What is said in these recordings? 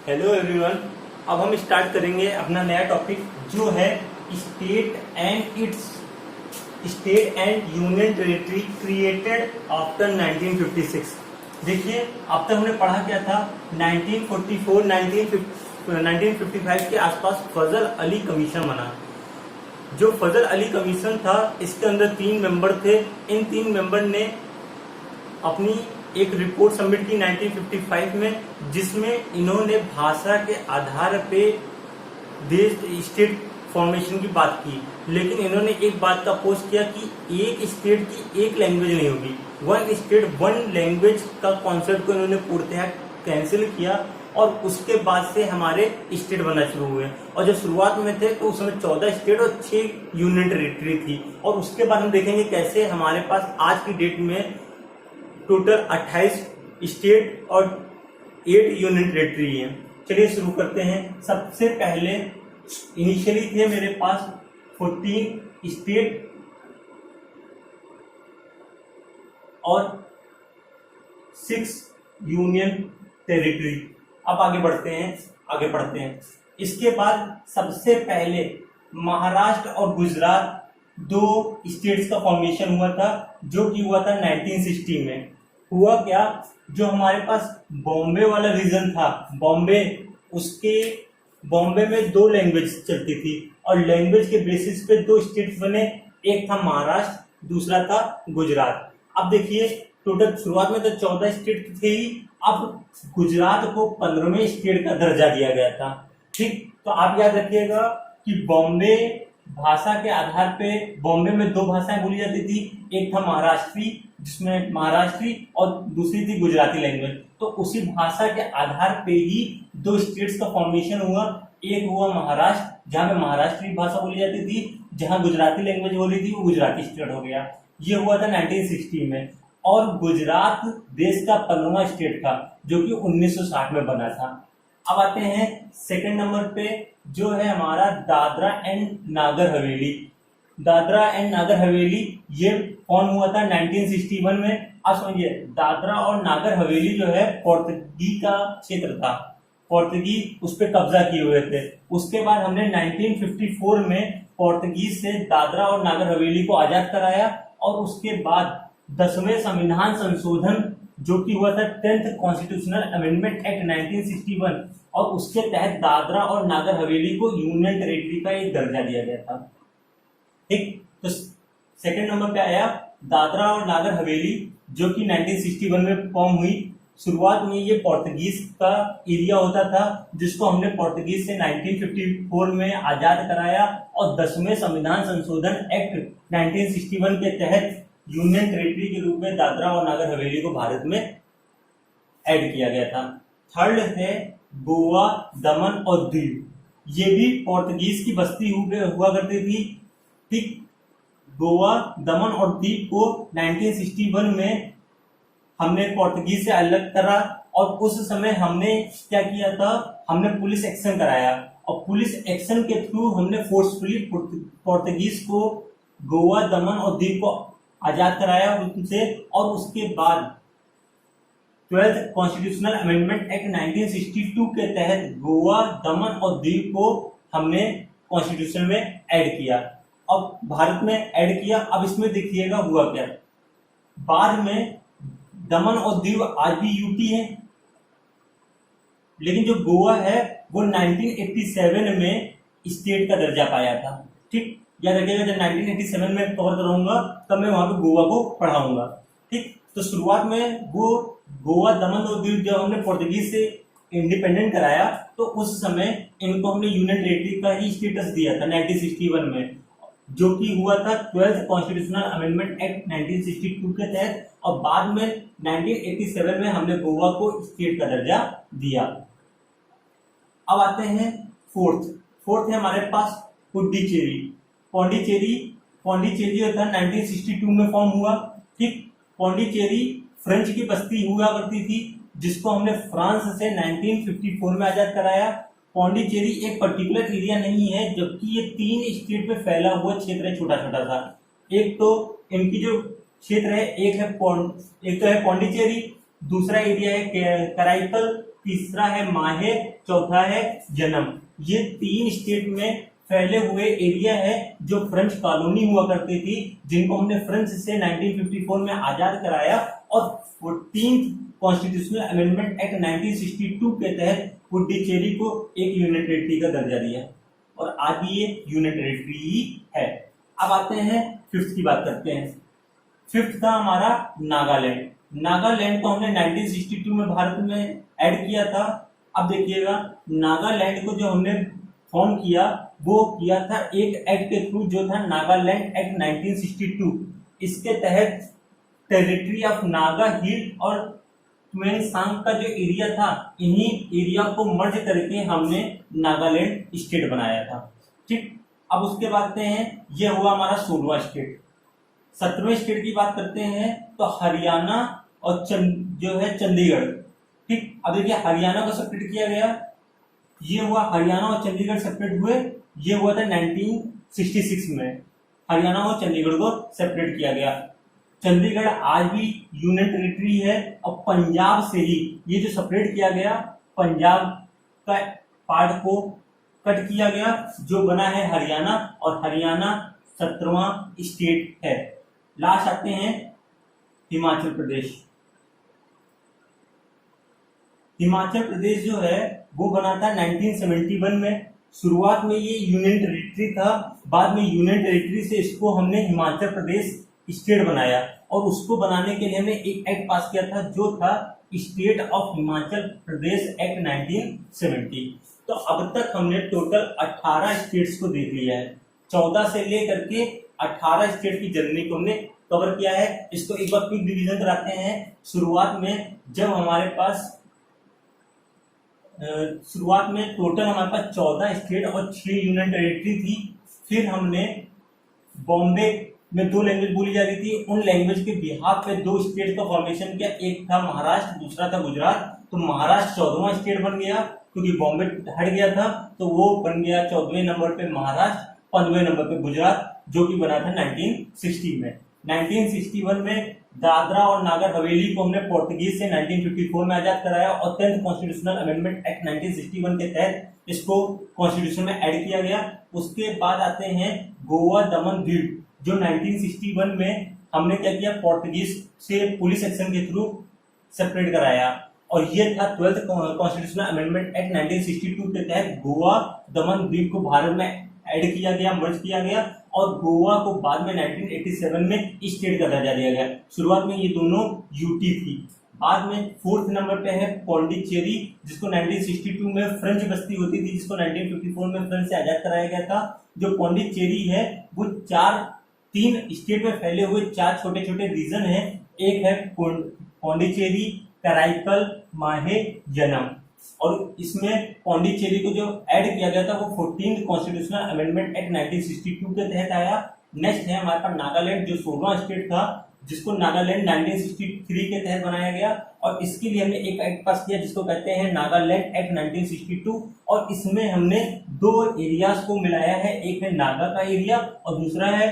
Hello everyone. अब हम start करेंगे अपना नया टॉपिक जो है state and union territory created after 1956। देखिए, अब तक हमने पढ़ा क्या था। 1944 1955 के आसपास फजल अली कमीशन बना। जो फजल अली कमीशन था, इसके अंदर 3 मेंबर थे। इन 3 मेंबर ने अपनी एक रिपोर्ट सबमिट की 1955 में, जिसमें इन्होंने भाषा के आधार पे देश स्टेट फॉर्मेशन की बात की। लेकिन इन्होंने एक बात का अपोज किया कि एक स्टेट की एक लैंग्वेज नहीं होगी, वन स्टेट वन लैंग्वेज का कॉन्सेप्ट को इन्होंने पूर्णतः कैंसिल किया। और उसके बाद से हमारे स्टेट बनना शुरू हुए। और जब शुरुआत में थे तो उस समय 14 स्टेट और 6 यूनियन टेरिटरी थी। और उसके बाद हम देखेंगे कैसे हमारे पास आज की डेट में टोटल 28 स्टेट और 8 यूनियन टेरिटरी है। चलिए शुरू करते हैं। सबसे पहले इनिशियली थे मेरे पास 14 स्टेट और 6 यूनियन टेरिटरी। अब आगे बढ़ते हैं। इसके बाद सबसे पहले महाराष्ट्र और गुजरात 2 स्टेट्स का फॉर्मेशन हुआ था, जो कि हुआ था 1960 में। हुआ क्या, जो हमारे पास बॉम्बे वाला रीजन था, बॉम्बे में 2 लैंग्वेज चलती थी और लैंग्वेज के बेसिस पे 2 स्टेट्स बने। एक था महाराष्ट्र, दूसरा था गुजरात। अब देखिए, टोटल शुरुआत में तो 14 स्टेट थे ही। अब गुजरात को 15वें स्टेट का दर्जा दिया गया था। ठीक, तो आप याद रखिएगा कि बॉम्बे भाषा के आधार पे बॉम्बे में 2 भाषाएं बोली जाती थी। एक था महाराष्ट्री, जिसमें महाराष्ट्री, और दूसरी थी गुजराती लैंग्वेज। तो उसी भाषा के आधार पे ही 2 स्टेट्स का फॉर्मेशन हुआ। एक हुआ महाराष्ट्र, जहां पे महाराष्ट्री भाषा बोली जाती थी, जहां गुजराती लैंग्वेज बोली थी वो गुजराती स्टेट हो गया। ये हुआ था 1960 में। और गुजरात देश का 15वां स्टेट था, जो कि 1960 में बना था। अब आते हैं सेकंड नंबर पे, जो है हमारा दादरा एंड नागर हवेली। दादरा एंड नागर हवेली ये फॉर्म हुआ था 1961 में। अब समझिए, दादरा और नागर हवेली जो है पोर्तुगी का क्षेत्र था, पोर्तुगी उस पर कब्जा किए हुए थे। उसके बाद हमने 1954 में पोर्तुगीज से दादरा और नागर हवेली को आजाद कराया। और उसके बाद 10वें संविधान संशोधन, जो कि हुआ था 10th कॉन्स्टिट्यूशनल अमेंडमेंट एक्ट 1961, और उसके तहत दादरा और नागर हवेली को यूनियन टेरिटरी का एक दर्जा दिया गया था। ठीक, तो सेकंड नंबर पे आया दादरा और नागर हवेली, जो कि 1961 में फॉर्म हुई। शुरुआत में ये पोर्तुगीज का एरिया होता था, जिसको हमने पोर्तुगीज से 1954 में आजाद कराया। और 10वें संविधान संशोधन एक्ट 1961 के तहत यूनियन टेरिटरी के रूप में दादरा और नागर हवेली को भारत में ऐड किया गया था। थर्ड है गोवा, दमन और दीव। ये भी पोर्तुगीज की बस्ती हुआ करती थी। ठीक, गोवा, दमन और दीव को 1961 में हमने पोर्तुगीज से अलग करा। और उस समय हमने क्या किया था, हमने पुलिस एक्शन कराया। और पुलिस एक्शन के थ्रू हमने फोर्सफुली पोर्तुगीज को गोवा, दमन और दीव को आजाद कराया उनसे। और उसके बाद 12th कॉन्स्टिट्यूशनल अमेंडमेंट एक्ट 1962 के तहत गोवा, दमन और दीव को हमने कॉन्स्टिट्यूशन में ऐड किया। अब भारत में ऐड किया। अब इसमें देखिएगा हुआ क्या, बाद में दमन और दीव आज भी यूटी है, लेकिन जो गोवा है वो 1987 में स्टेट का दर्जा पाया था। ठीक, याद रखिएगा, जब 1987 में कवर करूंगा तब मैं वहां पे गोवा को पढ़ाऊंगा। ठीक, तो शुरुआत में वो गोवा, दमन और दीव जब हमने पोर्तुगीज से इंडिपेंडेंट कराया, तो उस समय इनको हमने यूनियन टेरिटरी का ही स्टेटस दिया था 1961 में, जो कि हुआ था 12th कॉन्स्टिट्यूशनल अमेंडमेंट एक्ट 1962 के तहत। और बाद में 1987 में हमने गोवा को स्टेट का दर्जा दिया। अब आते हैं फोर्थ है हमारे पास पुडुचेरी। पौंडीचेरी जो था 1962 में फॉर्म हुआ। ठीक, पौंडीचेरी फ्रेंच की बस्ती हुआ करती थी, जिसको हमने फ्रांस से 1954 में आजाद कराया। पौंडीचेरी एक पर्टिकुलर एरिया नहीं है, जबकि ये 3 स्टेट पे फैला हुआ क्षेत्र है, छोटा छोटा सा। एक तो इनकी जो क्षेत्र है, एक तो है पौंडीचेरी, दूसरा एरिया है कराईकल, तीसरा है माहे, चौथा है जनम। ये 3 स्टेट में फैले हुए एरिया है जो फ्रेंच कॉलोनी हुआ करती थी, जिनको हमने फ्रेंच से 1954 में आजाद कराया और 14th कॉन्स्टिट्यूशनल अमेंडमेंट एक्ट 1962 के तहत पुडुचेरी को एक यूनियन टेरिटरी का दर्जा दिया और आज भी ये यूनियन टेरिटरी ही है। अब आते हैं 5th की बात करते हैं। 5th था हमारा नागालैंड। नागालैंड को हमने 1962 में भारत में ऐड किया था। अब देखिएगा, नागालैंड को जो हमने फॉर्म किया वो किया था एक एक्ट के थ्रू, जो था नागालैंड एक्ट 1962। इसके तहत टेरिटरी ऑफ नागा हिल और ट्वेंगसांग का जो एरिया था, इन्हीं एरिया को मर्ज करके हमने नागालैंड स्टेट बनाया था। ठीक, अब उसके बाद हैं, ये हुआ हमारा 16वां स्टेट। 17वें स्टेट की बात करते हैं तो हरियाणा और जो है चंडीगढ़। ठीक, अब देखिए हरियाणा को सेपरेट किया गया, ये हुआ हरियाणा और चंडीगढ़ सेपरेट हुए, ये हुआ था 1966 में। हरियाणा और चंडीगढ़ को सेपरेट किया गया। चंडीगढ़ आज भी यूनियन टेरिटरी है और पंजाब से ही ये जो सेपरेट किया गया, पंजाब का पार्ट को कट किया गया, जो बना है हरियाणा, और हरियाणा 17वां स्टेट है। लास्ट आते हैं हिमाचल प्रदेश। हिमाचल प्रदेश जो है वो बना था 1971 में। शुरुआत में ये यूनियन टेरिटरी था, बाद में यूनियन टेरिटरी से इसको हमने हिमाचल प्रदेश स्टेट बनाया और उसको बनाने के लिए हमने एक एक्ट पास किया था, जो था state of Himachal Pradesh act 1970। तो अब तक हमने टोटल 18 स्टेट्स को देख लिया है। 14 से लेकर के 18 स्टेट की जर्नी को हमने कवर किया है। इसको एक बार क्विक डिवीजन कराते हैं। शुरुआत में टोटल हमारे पास 14 स्टेट और 6 यूनियन टेरिटरी थी। फिर हमने बॉम्बे में 2 लैंग्वेज बोली जा रही थी, उन लैंग्वेज के बिहाफ पे 2 स्टेट का फॉर्मेशन किया। एक था महाराष्ट्र, दूसरा था गुजरात। तो महाराष्ट्र 14वां स्टेट बन गया, क्योंकि बॉम्बे हट गया था, तो वो बन गया 14वें नंबर पे महाराष्ट्र, 15वें नंबर पे गुजरात, जो कि बना था 1960 में। 1961 में दादरा और नागर हवेली को हमने पोर्तुगीज से 1954 में आजाद कराया और 10th कॉन्स्टिट्यूशनल अमेंडमेंट एक्ट 1961 के तहत इसको कॉन्स्टिट्यूशन में ऐड किया गया। उसके बाद आते हैं गोवा दमन द्वीप, जो 1961 में हमने क्या किया, पोर्तुगीज से पुलिस एक्शन के थ्रू सेपरेट कराया। और ये था 12th कॉन्स्टिट्यूशनल अमेंडमेंट एक्ट 1962 के तहत गोवा दमन द्वीप को भारत में ऐड किया गया, मर्ज किया गया, और गोवा को बाद में 1987 में स्टेट का दर्जा दिया गया। शुरुआत में ये दोनों यूटी थी। बाद में 4th नंबर पे है पौंडीचेरी, जिसको 1962 में फ्रेंच बस्ती होती थी, जिसको 1954 में फ्रेंच से आजाद कराया गया था। जो पौंडीचेरी है वो 3 स्टेट में फैले हुए 4 छोटे छोटे रीजन है। एक है पौंडीचेरी, कराईकल, माहे, जनम। और इसमें पौंडीचेरी को जो ऐड किया गया था वो 14th कॉन्स्टिट्यूशनल अमेंडमेंट एक्ट 1962 के तहत आया। नेक्स्ट है हमारे पास नागालैंड, जो 16वां स्टेट था, जिसको नागालैंड 1963 के तहत बनाया गया। और इसके लिए हमने एक एक्ट पास किया जिसको कहते हैं नागालैंड एक्ट 1962, और इसमें हमने 2 एरियाज को मिलाया है, एक है नागा का एरिया और दूसरा है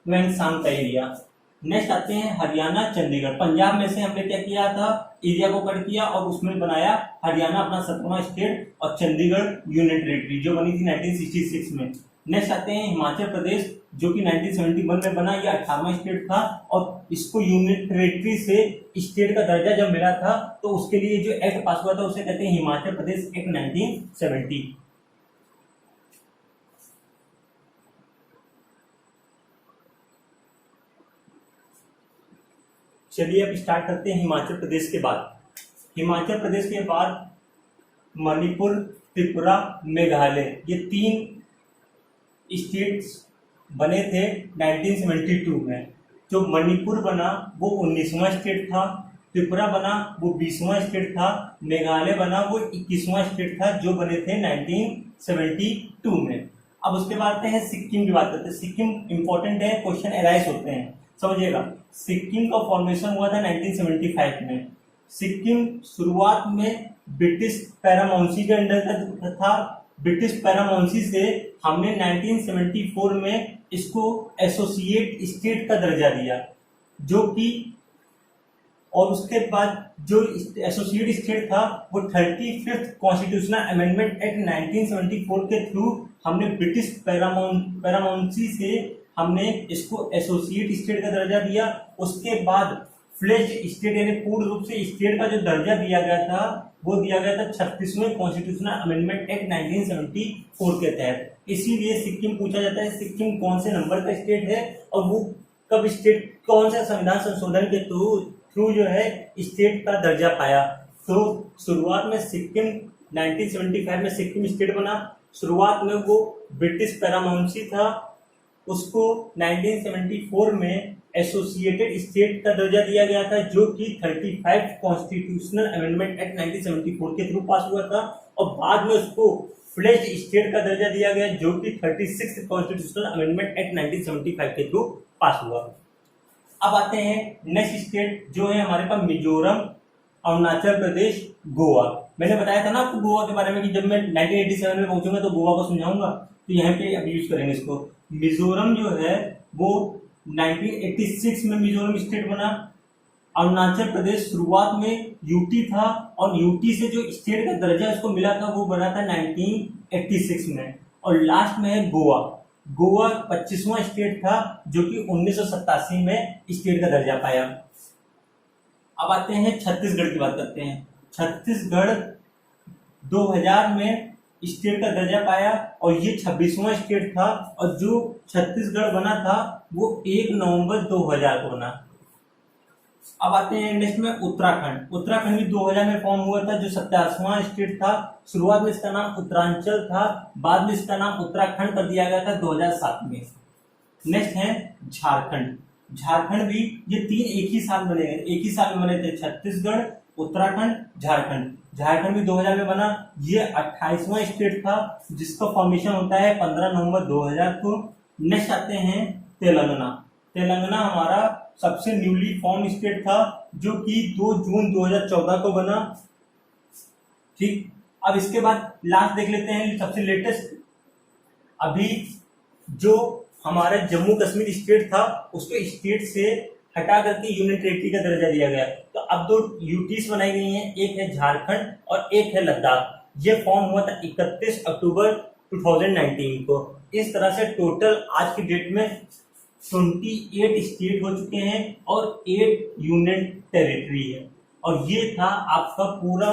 ट्वेंगसांग का एरिया। नेक्स्ट आते हैं हरियाणा, चंडीगढ़। पंजाब में से हमने क्या किया था, एरिया को कट किया और उसमें बनाया हरियाणा अपना 17वां स्टेट और चंडीगढ़ यूनियन टेरिटरी, जो बनी थी 1966 में। नेक्स्ट आते हैं हिमाचल प्रदेश, जो कि 1971 में बना, ये 18वां स्टेट था और इसको यूनियन टेरिटरी से स्टेट का दर्जा जब मिला था तो उसके लिए जो एक्ट पास हुआ था उसे कहते हैं हिमाचल प्रदेश एक्ट 1970। चलिए अब स्टार्ट करते हैं हिमाचल प्रदेश के बाद। हिमाचल प्रदेश के बाद मणिपुर, त्रिपुरा, मेघालय, ये 3 स्टेट्स बने थे 1972 में। जो मणिपुर बना वो 19वां स्टेट था, त्रिपुरा बना वो 20वां स्टेट था, मेघालय बना वो 21वां स्टेट था, जो बने थे 1972 में। अब उसके बाद हैं सिक्किम की बात करते हैं। सिक्किम इंपॉर्टेंट है, क्वेश्चन एराइज होते हैं, समझिएगा। सिक्किम का फॉर्मेशन हुआ था 1975 में। सिक्किम शुरुआत में ब्रिटिश पैरामाउंसी के अंडर था। ब्रिटिश पैरामाउंसी से हमने 1974 में इसको एसोसिएट स्टेट का दर्जा दिया, जो कि और उसके बाद जो एसोसिएट स्टेट था वो 35th कॉन्स्टिट्यूशनल अमेंडमेंट एक्ट 1974 के थ्रू हमने ब्रिटिश पैरामाउंसी से हमने इसको एसोसिएट स्टेट का दर्जा दिया। उसके बाद फ्लेज स्टेट यानी पूर्ण रूप से स्टेट का जो दर्जा दिया गया था वो दिया गया था 36वें कॉन्स्टिट्यूशनल अमेंडमेंट एक्ट 1974 के तहत। इसीलिए सिक्किम पूछा जाता है सिक्किम कौन से नंबर का स्टेट है और वो कब स्टेट कौन सा संविधान संशोधन के थ्रू जो है स्टेट का दर्जा पाया। तो शुरुआत में सिक्किम 1975 में सिक्किम स्टेट बना। शुरुआत में वो ब्रिटिश पैरामाउंसी था, उसको 1974 में एसोसिएटेड स्टेट का दर्जा दिया गया था जो कि 35 कॉन्स्टिट्यूशनल अमेंडमेंट एक्ट 1974 के थ्रू पास हुआ था और बाद में उसको फ्लेज स्टेट का दर्जा दिया गया जो कि 36 कॉन्स्टिट्यूशनल अमेंडमेंट एक्ट 1975 के थ्रू पास हुआ। अब आते हैं नेक्स्ट स्टेट जो है हमारे पास मिजोरम, अरुणाचल प्रदेश, गोवा। मैंने बताया था ना आपको गोवा के बारे में कि जब मैं 1987 में पहुंचूंगा तो गोवा को समझाऊंगा, तो यहाँ पे अब यूज करेंगे इसको। मिजोरम जो है वो 1986 में मिजोरम स्टेट बना। अरुणाचल प्रदेश शुरुआत में यूटी था और यूटी से जो स्टेट का दर्जा उसको मिला था वो बना था 1986 में। और लास्ट में है गोवा। गोवा 25वां स्टेट था जो कि 1987 में स्टेट का दर्जा पाया। अब आते हैं छत्तीसगढ़ की बात करते हैं। छत्तीसगढ़ 2000 में स्टेट का दर्जा पाया और ये 26वां स्टेट था और जो छत्तीसगढ़ बना था वो 1 नवंबर 2000 को बना। अब आते हैं नेक्स्ट में उत्तराखंड। उत्तराखंड भी 2000 में फॉर्म हुआ था जो 87वां स्टेट था। शुरुआत में इसका नाम उत्तरांचल था, बाद में इसका नाम उत्तराखंड कर दिया गया था 2007 में। नेक्स्ट है झारखंड। झारखंड भी ये तीन एक ही साल में बने थे, छत्तीसगढ़, उत्तराखंड, झारखंड। झारखंड भी 2000 में बना। ये 28वां स्टेट था जिसका फॉर्मेशन होता है 15 नवंबर 2000 को। नेक्स्ट आते हैं तेलंगाना। तेलंगाना हमारा सबसे न्यूली फॉर्म स्टेट था जो कि 2 जून 2014 को बना। ठीक, अब इसके बाद लास्ट देख लेते हैं सबसे लेटेस्ट। अभी जो हमारा जम्मू कश्मीर स्टेट था उसको स्टेट से हटा करके यूनियन टेरिटरी का दर्जा दिया गया। तो अब 2 यूटीज बनाई गई हैं, एक है झारखंड और एक है लद्दाख। ये फॉर्म हुआ था 31 अक्टूबर 2019 को। इस तरह से टोटल आज की डेट में 28 स्टेट हो चुके हैं और 8 यूनियन टेरिटरी है। और ये था आपका पूरा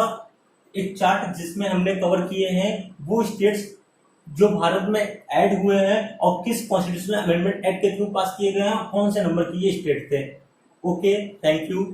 एक चार्ट जिसमें हमने कवर किए हैं वो स्टेट्स जो भारत में ऐड हुए हैं और किस कॉन्स्टिट्यूशनल अमेंडमेंट एक्ट के थ्रू पास किए गए हैं, कौन से नंबर की ये स्टेट थे। Okay, thank you.